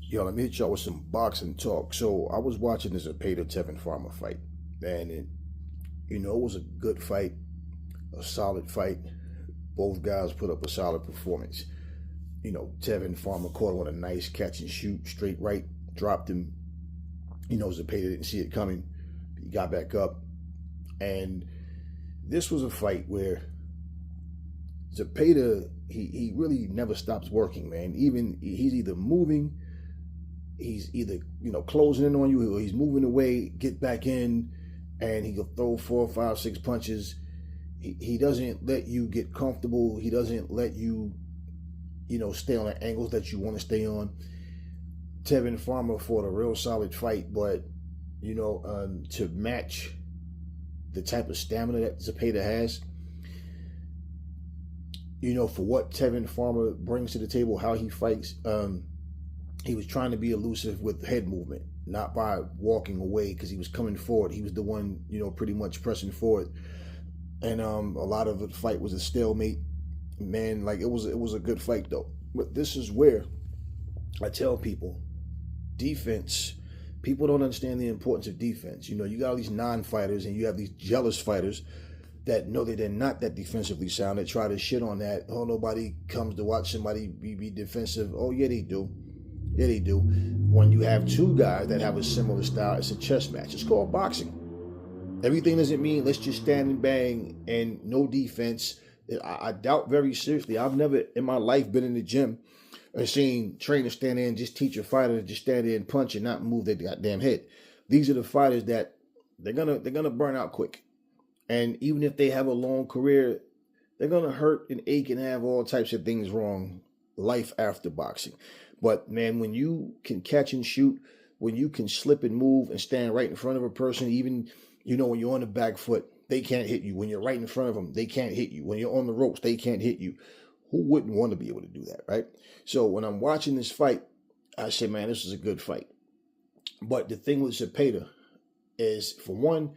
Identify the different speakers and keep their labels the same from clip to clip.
Speaker 1: Yo, let me hit y'all with some boxing talk. So I was watching this Zepeda Tevin Farmer fight, and it was a good fight, a solid fight. Both guys put up a solid performance. Tevin Farmer caught him with a nice catch and shoot, straight right, dropped him. Zepeda didn't see it coming. He got back up, and this was a fight where Zepeda he really never stops working, man. Even he's either moving. He's either, closing in on you or he's moving away, get back in, and he can throw 4, 5, 6 punches. He doesn't let you get comfortable. He doesn't let you, stay on the angles that you want to stay on. Tevin Farmer fought a real solid fight, but, to match the type of stamina that Zepeda has, for what Tevin Farmer brings to the table, how he fights, he was trying to be elusive with head movement, not by walking away because he was coming forward. He was the one, pretty much pressing forward. And a lot of the fight was a stalemate. Man, it was a good fight though. But this is where I tell people, defense, people don't understand the importance of defense. You got all these non-fighters and you have these jealous fighters that know that they're not that defensively sound, that try to shit on that. Oh, nobody comes to watch somebody be defensive. Oh, yeah, they do. Yeah, they do. When you have two guys that have a similar style, it's a chess match. It's called boxing. Everything doesn't mean let's just stand and bang and no defense. I doubt very seriously. I've never in my life been in the gym and seen trainers stand there and just teach a fighter to just stand there and punch and not move their goddamn head. These are the fighters that they're gonna burn out quick. And even if they have a long career, they're gonna hurt and ache and have all types of things wrong life after boxing. But man, when you can catch and shoot, when you can slip and move and stand right in front of a person, even, when you're on the back foot, they can't hit you. When you're right in front of them, they can't hit you. When you're on the ropes, they can't hit you. Who wouldn't want to be able to do that, right? So when I'm watching this fight, I say, man, this is a good fight. But the thing with Zepeda is, for one,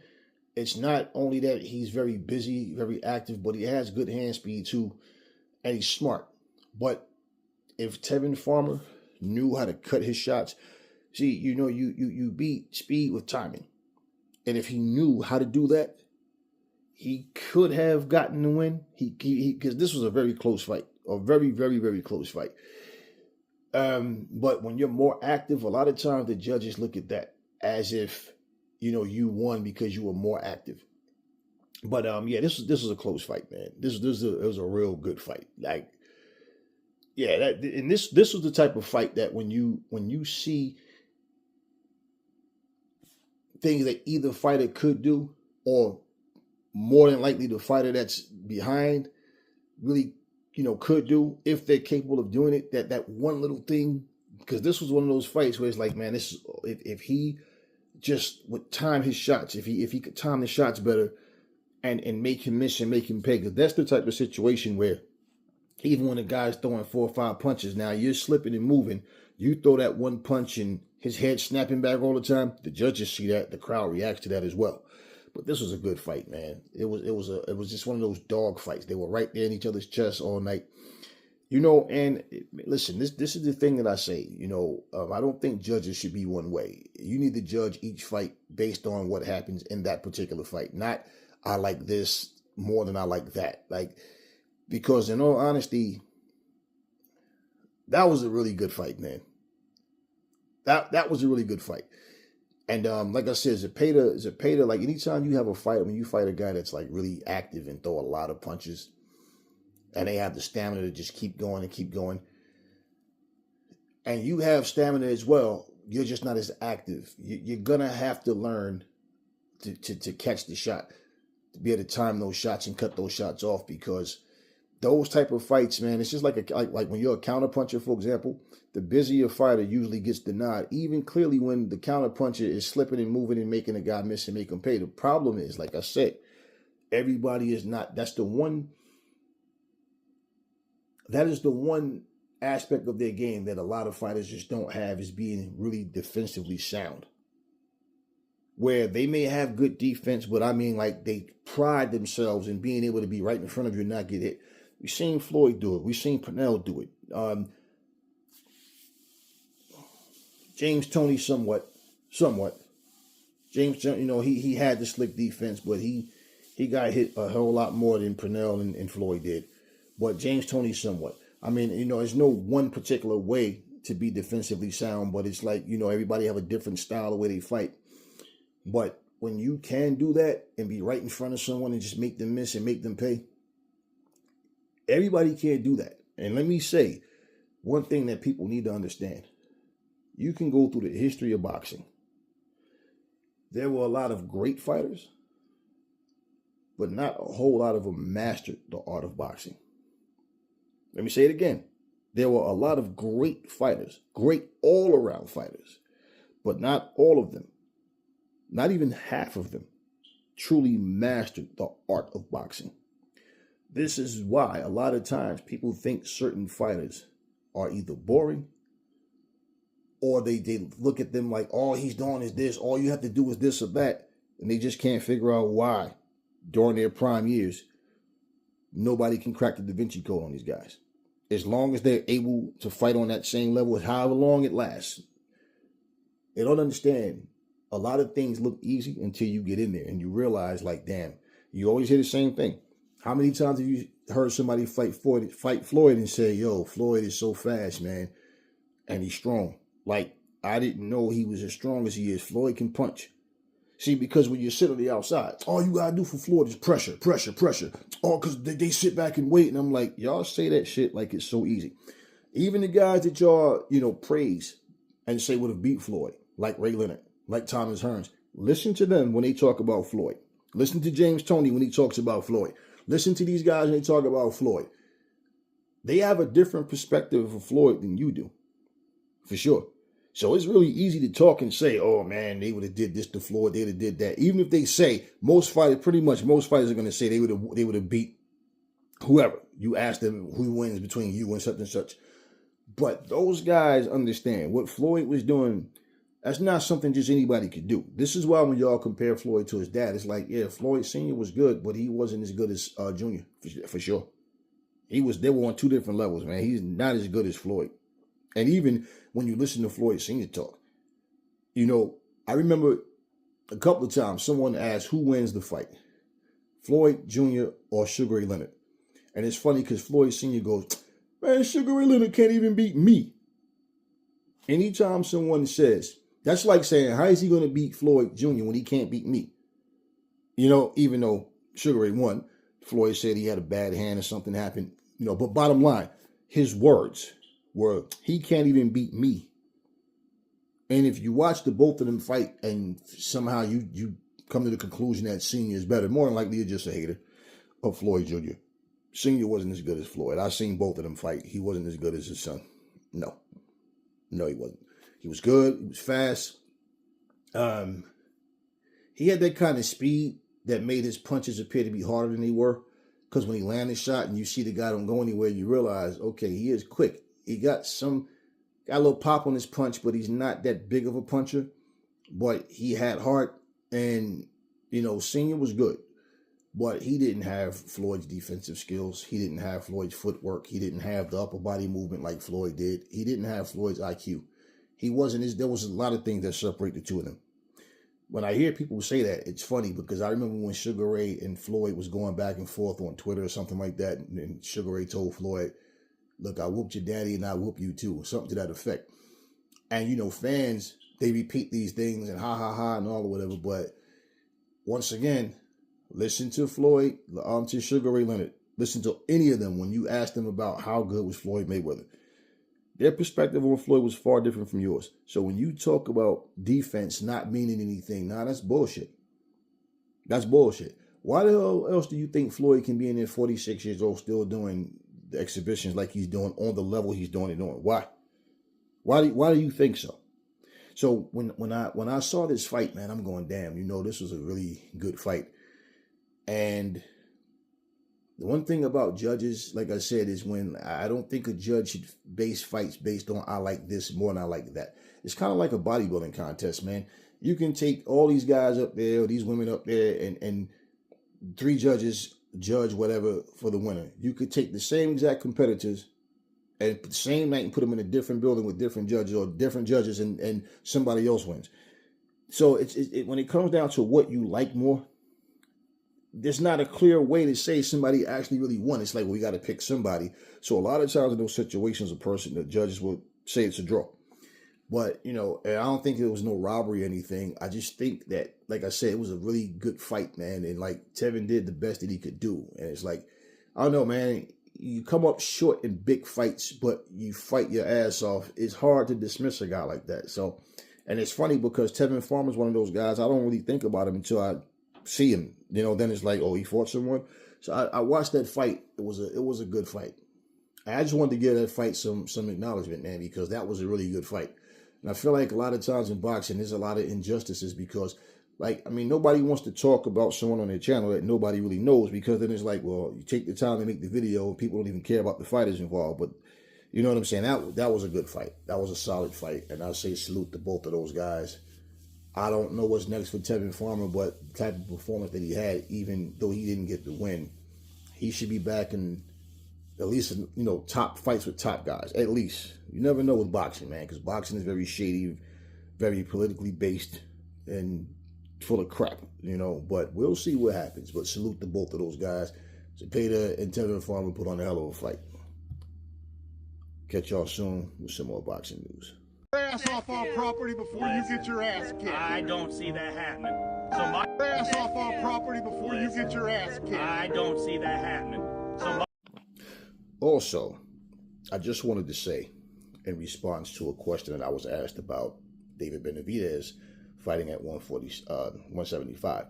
Speaker 1: it's not only that he's very busy, very active, but he has good hand speed too, and he's smart. But if Tevin Farmer knew how to cut his shots, see, you beat speed with timing. And if he knew how to do that, he could have gotten the win. Because this was a very close fight, a very, very, very close fight. But when you're more active, a lot of times the judges look at that as if, you won because you were more active. But this was a close fight, man. It was a real good fight. This was the type of fight that when you see things that either fighter could do, or more than likely the fighter that's behind really, could do, if they're capable of doing it, that one little thing, because this was one of those fights where it's like, man, this is, if he just would time his shots, if he could time the shots better and make him miss and make him pay, because that's the type of situation where even when a guy's throwing 4 or 5 punches, now you're slipping and moving, you throw that one punch and his head snapping back all the time, the judges see that, the crowd reacts to that as well. But this was a good fight, man. It was just one of those dog fights. They were right there in each other's chests all night. And listen, this is the thing that I say, I don't think judges should be one way. You need to judge each fight based on what happens in that particular fight. Not, I like this more than I like that. Because in all honesty, that was a really good fight, man. That was a really good fight. And like I said, Zepeda, like anytime you have a fight, when you fight a guy that's like really active and throw a lot of punches, and they have the stamina to just keep going and keep going, and you have stamina as well, you're just not as active. You're gonna have to learn to catch the shot, to be able to time those shots and cut those shots off, because those type of fights, man, it's just like when you're a counterpuncher, for example, the busier fighter usually gets the nod, even clearly when the counterpuncher is slipping and moving and making a guy miss and make him pay. The problem is, like I said, everybody is not. That is the one aspect of their game that a lot of fighters just don't have, is being really defensively sound. Where they may have good defense, but they pride themselves in being able to be right in front of you and not get hit. We've seen Floyd do it. We've seen Pernell do it. James Toney, somewhat. James, he had the slick defense, but he got hit a whole lot more than Pernell and Floyd did. But James Toney, somewhat. I mean, there's no one particular way to be defensively sound, but it's like, everybody have a different style the way they fight. But when you can do that and be right in front of someone and just make them miss and make them pay, everybody can't do that. And let me say, one thing that people need to understand. You can go through the history of boxing. There were a lot of great fighters, but not a whole lot of them mastered the art of boxing. Let me say it again. There were a lot of great fighters, great all-around fighters, but not all of them, not even half of them, truly mastered the art of boxing. This is why a lot of times people think certain fighters are either boring or they look at them like, all he's doing is this, all you have to do is this or that, and they just can't figure out why during their prime years nobody can crack the Da Vinci Code on these guys. As long as they're able to fight on that same level, however long it lasts. They don't understand. A lot of things look easy until you get in there and you realize, like, damn, you always hear the same thing. How many times have you heard somebody fight Floyd and say, yo, Floyd is so fast, man, and he's strong? Like, I didn't know he was as strong as he is. Floyd can punch. See, because when you sit on the outside, all you got to do for Floyd is pressure. Oh, because they sit back and wait. And I'm like, y'all say that shit like it's so easy. Even the guys that y'all, praise and say would have beat Floyd, like Ray Leonard, like Thomas Hearns, listen to them when they talk about Floyd. Listen to James Toney when he talks about Floyd. Listen to these guys when they talk about Floyd. They have a different perspective of Floyd than you do, for sure. So it's really easy to talk and say, oh, man, they would have did this to Floyd. They would have did that. Even if they say most fighters are going to say they would have beat whoever. You ask them who wins between you and such and such. But those guys understand what Floyd was doing. That's not something just anybody could do. This is why when y'all compare Floyd to his dad, it's like, yeah, Floyd Sr. was good, but he wasn't as good as Junior, for sure. They were on two different levels, man. He's not as good as Floyd. And even when you listen to Floyd Sr. talk, I remember a couple of times someone asked who wins the fight, Floyd Jr. or Sugar Ray Leonard. And it's funny because Floyd Sr. goes, man, Sugar Ray Leonard can't even beat me. Anytime someone says, that's like saying, how is he going to beat Floyd Jr. when he can't beat me? Even though Sugar Ray won, Floyd said he had a bad hand or something happened. But bottom line, his words were, he can't even beat me. And if you watch the both of them fight and somehow you come to the conclusion that Senior is better, more than likely you're just a hater of Floyd Jr. Senior wasn't as good as Floyd. I've seen both of them fight. He wasn't as good as his son. No, he wasn't. He was good. He was fast. He had that kind of speed that made his punches appear to be harder than they were. Because when he landed a shot and you see the guy don't go anywhere, you realize, okay, he is quick. He got a little pop on his punch, but he's not that big of a puncher. But he had heart, and, Senior was good. But he didn't have Floyd's defensive skills. He didn't have Floyd's footwork. He didn't have the upper body movement like Floyd did. He didn't have Floyd's IQ. There was a lot of things that separate the two of them. When I hear people say that, it's funny because I remember when Sugar Ray and Floyd was going back and forth on Twitter or something like that, and Sugar Ray told Floyd, look, I whooped your daddy and I whoop you too, or something to that effect. And, fans, they repeat these things and ha, ha, ha, and all or whatever. But once again, listen to Floyd, to Sugar Ray Leonard. Listen to any of them when you ask them about how good was Floyd Mayweather. Their perspective on Floyd was far different from yours. So when you talk about defense not meaning anything, that's bullshit. That's bullshit. Why the hell else do you think Floyd can be in there 46 years old still doing the exhibitions like he's doing on the level he's doing it on? Why? Why do you think so? So when I saw this fight, man, I'm going, damn, this was a really good fight. And the one thing about judges, like I said, is when I don't think a judge should base fights based on I like this more than I like that. It's kind of like a bodybuilding contest, man. You can take all these guys up there, or these women up there, and three judges judge whatever for the winner. You could take the same exact competitors and the same night and put them in a different building with different judges or different judges, and somebody else wins. So when it comes down to what you like more, there's not a clear way to say somebody actually really won. It's like, well, we got to pick somebody. So a lot of times in those situations, the judges will say it's a draw. But, and I don't think there was no robbery or anything. I just think that, like I said, it was a really good fight, man. And like Tevin did the best that he could do. And it's like, I don't know, man. You come up short in big fights, but you fight your ass off. It's hard to dismiss a guy like that. So, and it's funny because Tevin Farmer's one of those guys, I don't really think about him until I see him. Then it's like, oh, he fought someone. So I watched that fight. It was a good fight. I just wanted to give that fight some acknowledgement, man, because that was a really good fight. And I feel like a lot of times in boxing, there's a lot of injustices because, nobody wants to talk about someone on their channel that nobody really knows, because then it's like, well, you take the time to make the video and people don't even care about the fighters involved. But you know what I'm saying? That was a good fight. That was a solid fight. And I say salute to both of those guys. I don't know what's next for Tevin Farmer, but the type of performance that he had, even though he didn't get the win, he should be back in at least, top fights with top guys. At least. You never know with boxing, man, because boxing is very shady, very politically based, and full of crap, But we'll see what happens. But salute to both of those guys. Zepeda and Tevin Farmer put on a hell of a fight. Catch y'all soon with some more boxing news.
Speaker 2: Ass off our property before you get your ass kicked.
Speaker 3: I don't see that happening. So my
Speaker 2: ass off our property before you get your ass kicked.
Speaker 3: I don't see that happening. So
Speaker 1: also, I just wanted to say, in response to a question that I was asked about David Benavides fighting at 175,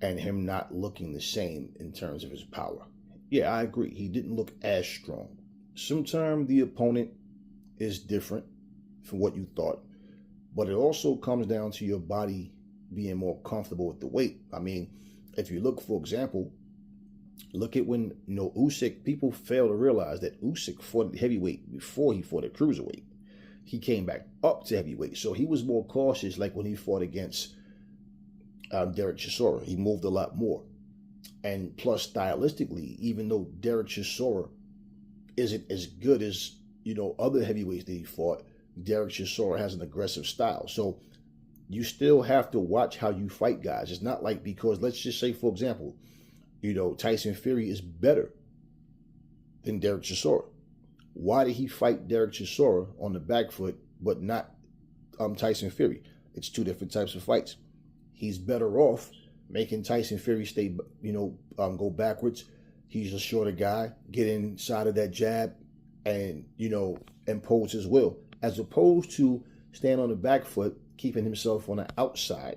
Speaker 1: and him not looking the same in terms of his power. Yeah, I agree. He didn't look as strong. Sometimes the opponent is different from what you thought, but it also comes down to your body being more comfortable with the weight. If you look, for example, look at when Usyk, people fail to realize that Usyk fought at heavyweight before he fought at cruiserweight. He came back up to heavyweight, so he was more cautious. Like when he fought against Derek Chisora, he moved a lot more. And plus, stylistically, even though Derek Chisora isn't as good as other heavyweights that he fought, Derek Chisora has an aggressive style. So you still have to watch how you fight guys. It's not like, because let's just say, for example, Tyson Fury is better than Derek Chisora. Why did he fight Derek Chisora on the back foot but not Tyson Fury? It's two different types of fights. He's better off making Tyson Fury stay, go backwards. He's a shorter guy, get inside of that jab and, impose his will, as opposed to stand on the back foot, keeping himself on the outside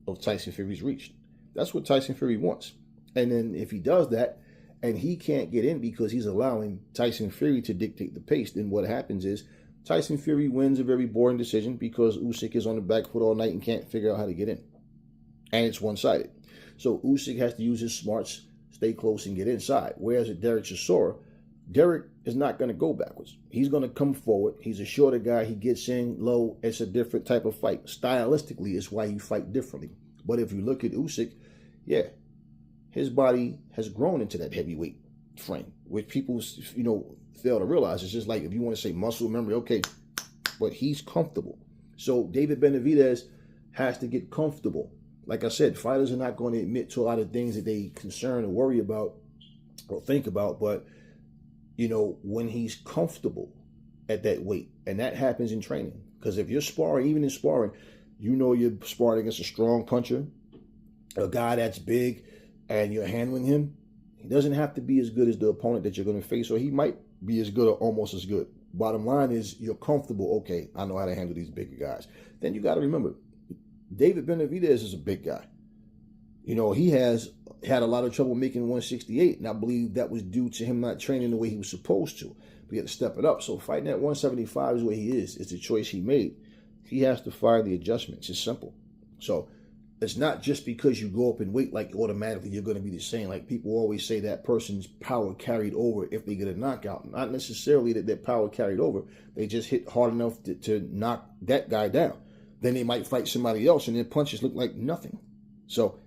Speaker 1: of Tyson Fury's reach. That's what Tyson Fury wants. And then if he does that and he can't get in because he's allowing Tyson Fury to dictate the pace, then what happens is Tyson Fury wins a very boring decision because Usyk is on the back foot all night and can't figure out how to get in. And it's one-sided. So Usyk has to use his smarts, stay close and get inside. Whereas at Derek Chisora, Derek is not going to go backwards. He's going to come forward. He's a shorter guy. He gets in low. It's a different type of fight. Stylistically, it's why you fight differently. But if you look at Usyk, yeah, his body has grown into that heavyweight frame, which people, fail to realize. It's just like, if you want to say muscle memory, okay, but he's comfortable. So David Benavides has to get comfortable. Like I said, fighters are not going to admit to a lot of things that they concern or worry about or think about, but when he's comfortable at that weight, and that happens in training. Because if you're sparring, even in sparring, you're sparring against a strong puncher, a guy that's big, and you're handling him, he doesn't have to be as good as the opponent that you're going to face, or he might be as good or almost as good. Bottom line is, you're comfortable. Okay, I know how to handle these bigger guys. Then you got to remember, David Benavides is a big guy. He has had a lot of trouble making 168, and I believe that was due to him not training the way he was supposed to. But he had to step it up. So fighting at 175 is where he is. It's a choice he made. He has to find the adjustments. It's simple. So it's not just because you go up in weight, like automatically you're going to be the same. Like people always say that person's power carried over if they get a knockout. Not necessarily that their power carried over. They just hit hard enough to knock that guy down. Then they might fight somebody else and their punches look like nothing. So,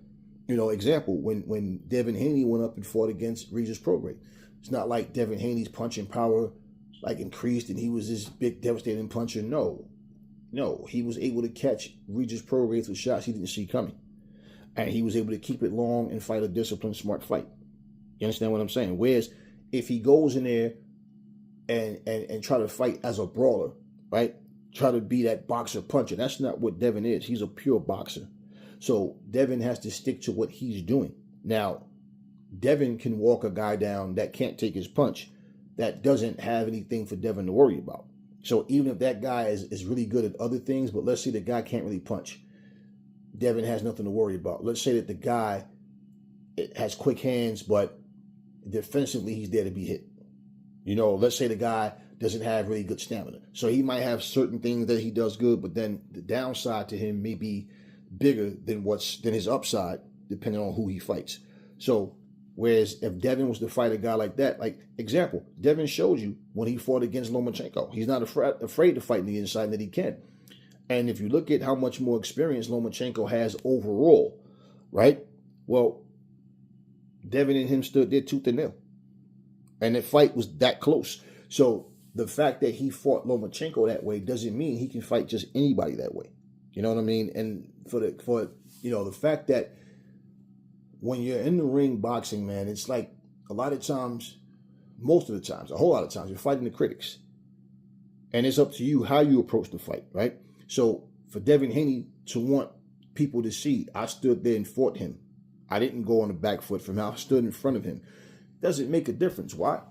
Speaker 1: example, when Devin Haney went up and fought against Regis Prograis. It's not like Devin Haney's punching power like increased and he was this big devastating puncher. No, he was able to catch Regis Prograis with shots he didn't see coming. And he was able to keep it long and fight a disciplined, smart fight. You understand what I'm saying? Whereas if he goes in there and try to fight as a brawler, right? Try to be that boxer puncher. That's not what Devin is. He's a pure boxer. So Devin has to stick to what he's doing. Now, Devin can walk a guy down that can't take his punch. That doesn't have anything for Devin to worry about. So even if that guy is really good at other things, but let's say the guy can't really punch, Devin has nothing to worry about. Let's say that the guy has quick hands, but defensively he's there to be hit. Let's say the guy doesn't have really good stamina. So he might have certain things that he does good, but then the downside to him may be bigger than his upside, depending on who he fights. So whereas if Devin was to fight a guy like that, like example, Devin showed you when he fought against Lomachenko, he's not afraid to fight in the inside, and that he can. And if you look at how much more experience Lomachenko has overall, right? Well, Devin and him stood there tooth and nail. And the fight was that close. So the fact that he fought Lomachenko that way doesn't mean he can fight just anybody that way. You know what I mean? And for the fact that when you're in the ring boxing, man, it's like a lot of times, most of the times, a whole lot of times, you're fighting the critics. And it's up to you how you approach the fight, right? So for Devin Haney to want people to see, I stood there and fought him. I didn't go on the back foot from him. I stood in front of him. Doesn't make a difference. Why?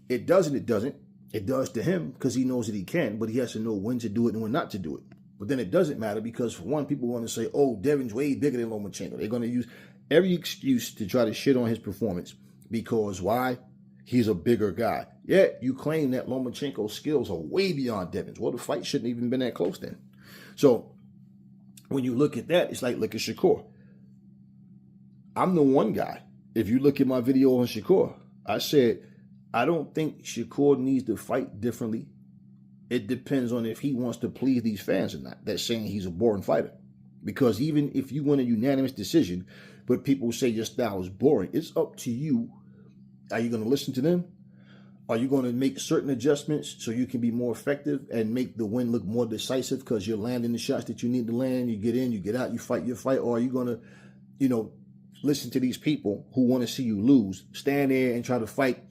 Speaker 1: It does and it doesn't. It does to him because he knows that he can, but he has to know when to do it and when not to do it. But then it doesn't matter because, for one, people want to say, oh, Devin's way bigger than Lomachenko. They're going to use every excuse to try to shit on his performance because why? He's a bigger guy. Yet you claim that Lomachenko's skills are way beyond Devin's. Well, the fight shouldn't even been that close then. So when you look at that, it's like, look at Shakur. I'm the one guy. If you look at my video on Shakur, I said, I don't think Shakur needs to fight differently. It depends on if he wants to please these fans or not. That's saying he's a boring fighter. Because even if you win a unanimous decision, but people say your style is boring, it's up to you. Are you going to listen to them? Are you going to make certain adjustments so you can be more effective and make the win look more decisive because you're landing the shots that you need to land, you get in, you get out, you fight your fight? Or are you going to, listen to these people who want to see you lose, stand there and try to fight?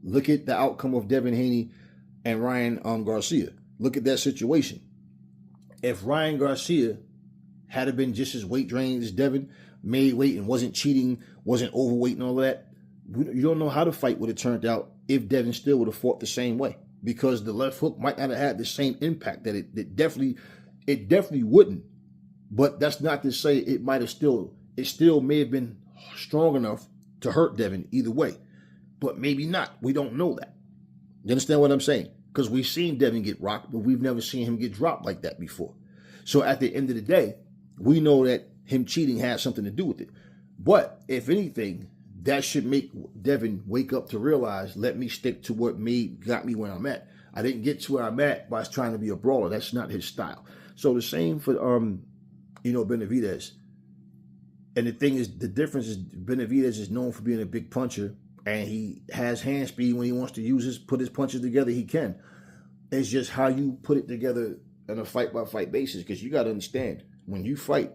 Speaker 1: Look at the outcome of Devin Haney and Ryan Garcia. Look at that situation. If Ryan Garcia had been just as weight drained as Devin, made weight and wasn't cheating, wasn't overweight and all of that, you don't know how the fight would have turned out if Devin still would have fought the same way, because the left hook might not have had the same impact that it definitely wouldn't. But that's not to say it still may have been strong enough to hurt Devin either way, but maybe not. We don't know that. You understand what I'm saying? Because we've seen Devin get rocked, but we've never seen him get dropped like that before. So at the end of the day, we know that him cheating had something to do with it. But if anything, that should make Devin wake up to realize, let me stick to what got me where I'm at. I didn't get to where I'm at by trying to be a brawler. That's not his style. So the same for Benavides. And the thing is, the difference is Benavides is known for being a big puncher, and he has hand speed. When he wants to put his punches together, he can. It's just how you put it together on a fight-by-fight basis, because you got to understand, when you fight,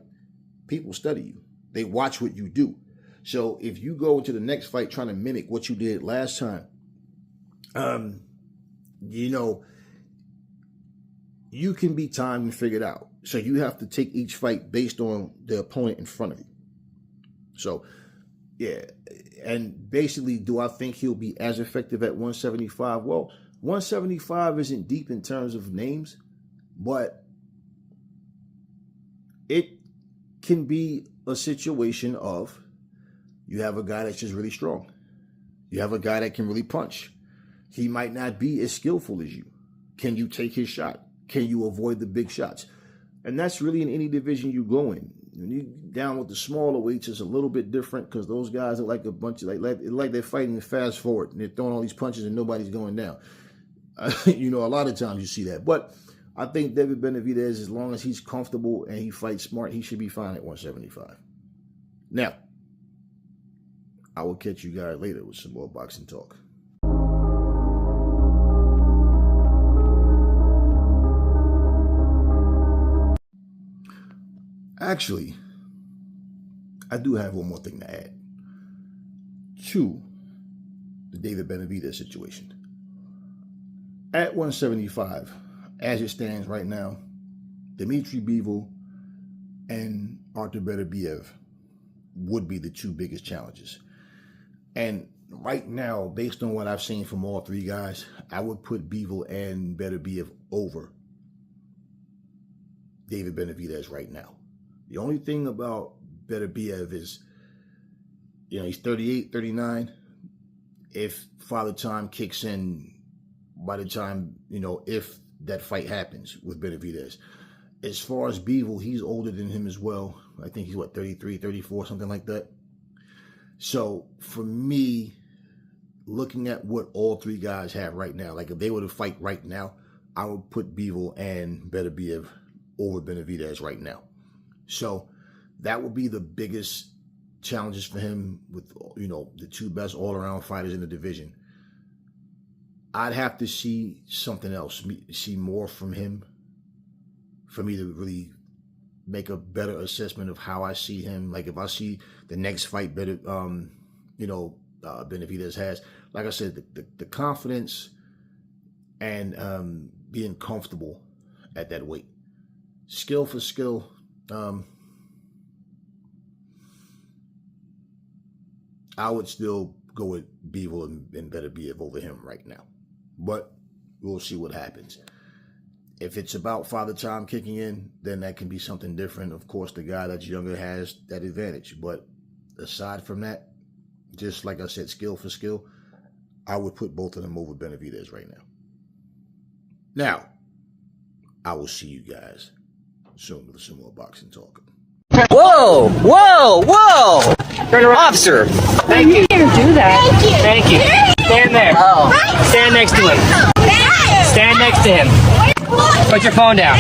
Speaker 1: people study you. They watch what you do. So if you go into the next fight trying to mimic what you did last time, you can be timed and figured out. So you have to take each fight based on the opponent in front of you. So, yeah. And basically, do I think he'll be as effective at 175? Well, 175 isn't deep in terms of names, but it can be a situation of you have a guy that's just really strong. You have a guy that can really punch. He might not be as skillful as you. Can you take his shot? Can you avoid the big shots? And that's really in any division you go in. When you down with the smaller weights, it's a little bit different because those guys are like a bunch of like they're fighting fast forward and they're throwing all these punches and nobody's going down. A lot of times you see that. But I think David Benavides, as long as he's comfortable and he fights smart, he should be fine at 175. Now, I will catch you guys later with some more boxing talk. Actually, I do have one more thing to add to the David Benavides situation. At 175, as it stands right now, Dmitry Bivol and Artur Beterbiev would be the two biggest challenges. And right now, based on what I've seen from all three guys, I would put Bivol and Beterbiev over David Benavides right now. The only thing about Beterbiev is, he's 38, 39. If Father Time kicks in by the time, if that fight happens with Benavides. As far as Bivol, he's older than him as well. I think he's 33, 34, something like that. So for me, looking at what all three guys have right now, like if they were to fight right now, I would put Bivol and Beterbiev over Benavides right now. So that would be the biggest challenges for him with, the two best all-around fighters in the division. I'd have to see something else, see more from him for me to really make a better assessment of how I see him. Like if I see the next fight better, Benavides has, like I said, the confidence and being comfortable at that weight. Skill for skill, I would still go with Bivol and Beterbiev over him right now. But we'll see what happens. If it's about Father Time kicking in, then that can be something different. Of course, the guy that's younger has that advantage. But aside from that, just like I said, skill for skill, I would put both of them over Benavides right now. Now, I will see you guys soon with some more boxing talk.
Speaker 4: Whoa! Whoa! Whoa! Officer!
Speaker 5: Thank you. Do that.
Speaker 4: Thank you. Stand there. Oh. Stand next to him. Stand next to him. Put your phone down.